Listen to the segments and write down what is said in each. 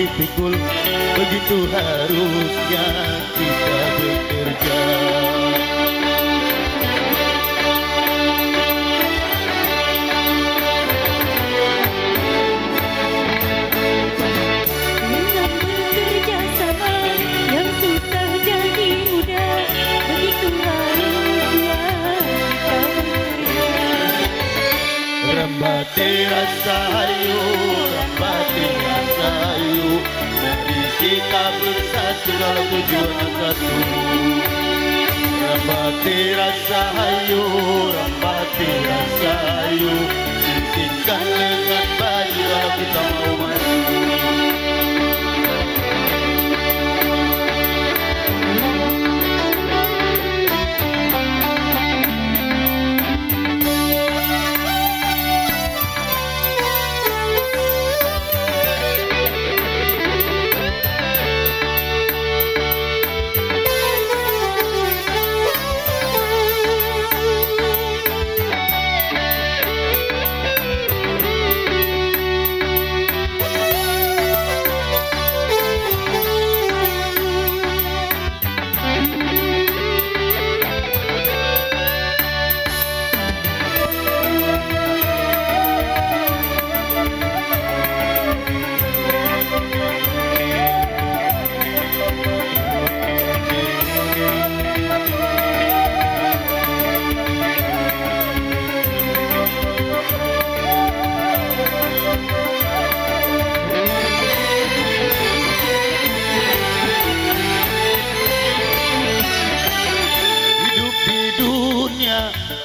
dipikul, begitu harusnya kita bekerja. Rambati rasayu, rambati rasayu, mari kita bersatu kalau tujuan satu. Rambati rasayu, rambati rasayu, singkirkan dengan baju kalau kita mau maju.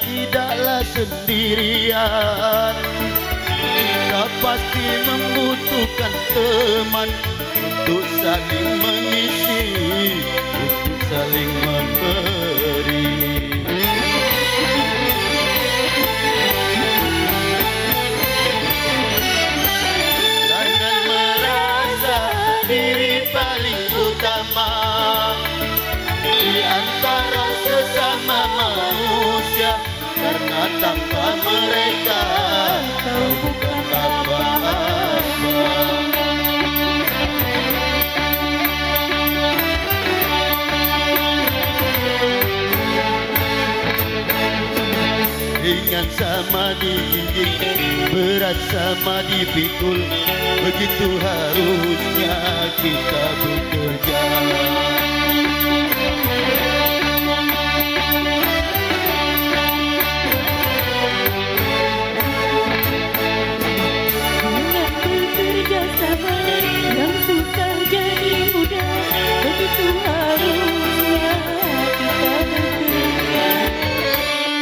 Tidaklah sendirian, kita pasti membutuhkan teman untuk saling mengisi, untuk saling memberi. Jangan merasa diri paling utama di antara sesama manusia, karena tanpa mereka kau bukan apa-apa. Ringan sama dijinjing, berat sama dipikul, begitu harusnya kita bekerja.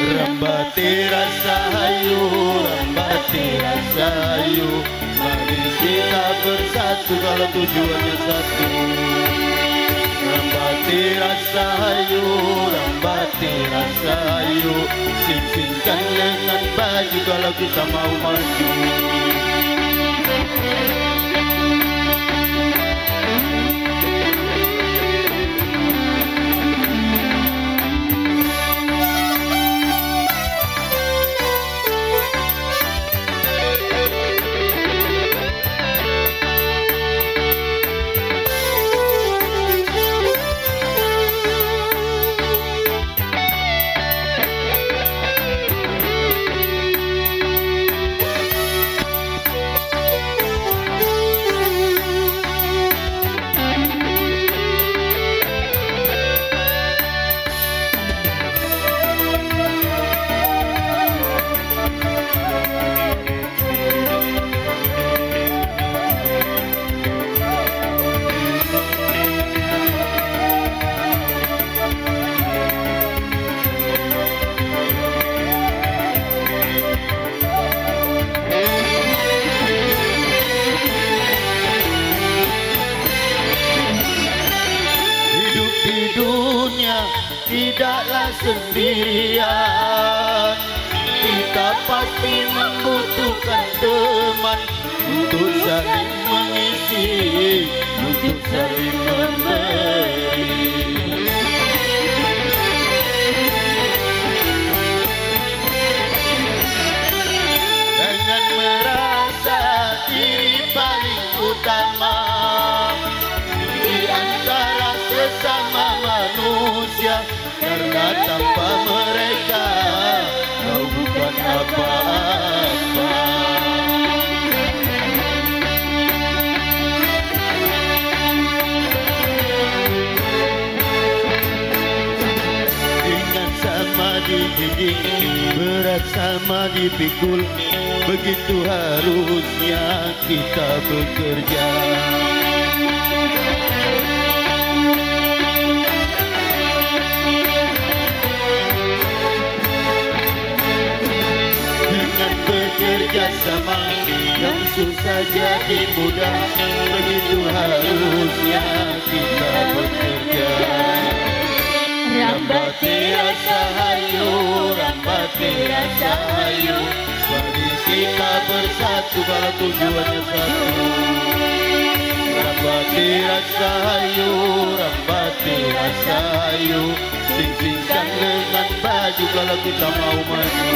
Rambati rasayu, rambati rasayu, mari kita bersatu kalau tujuannya satu. Rambati rasayu, rambati rasayu, singkirkan lengan baju kalau kita mau maju. Tidaklah sendirian, kita pasti membutuhkan teman untuk saling mengisi, untuk saling memberi. Jangan merasa diri paling utama berat sama dipikul, begitu harusnya kita bekerja. Dengan bekerja sama yang susah jadi mudah, begitu harusnya kita bekerja. Rambati rasa hayu, rambati rasa hayu, mari kita bersatu kalau tujuannya satu. Rambati rasa hayu, rambati rasa hayu, sing-singkan dengan baju kalau kita mau maju.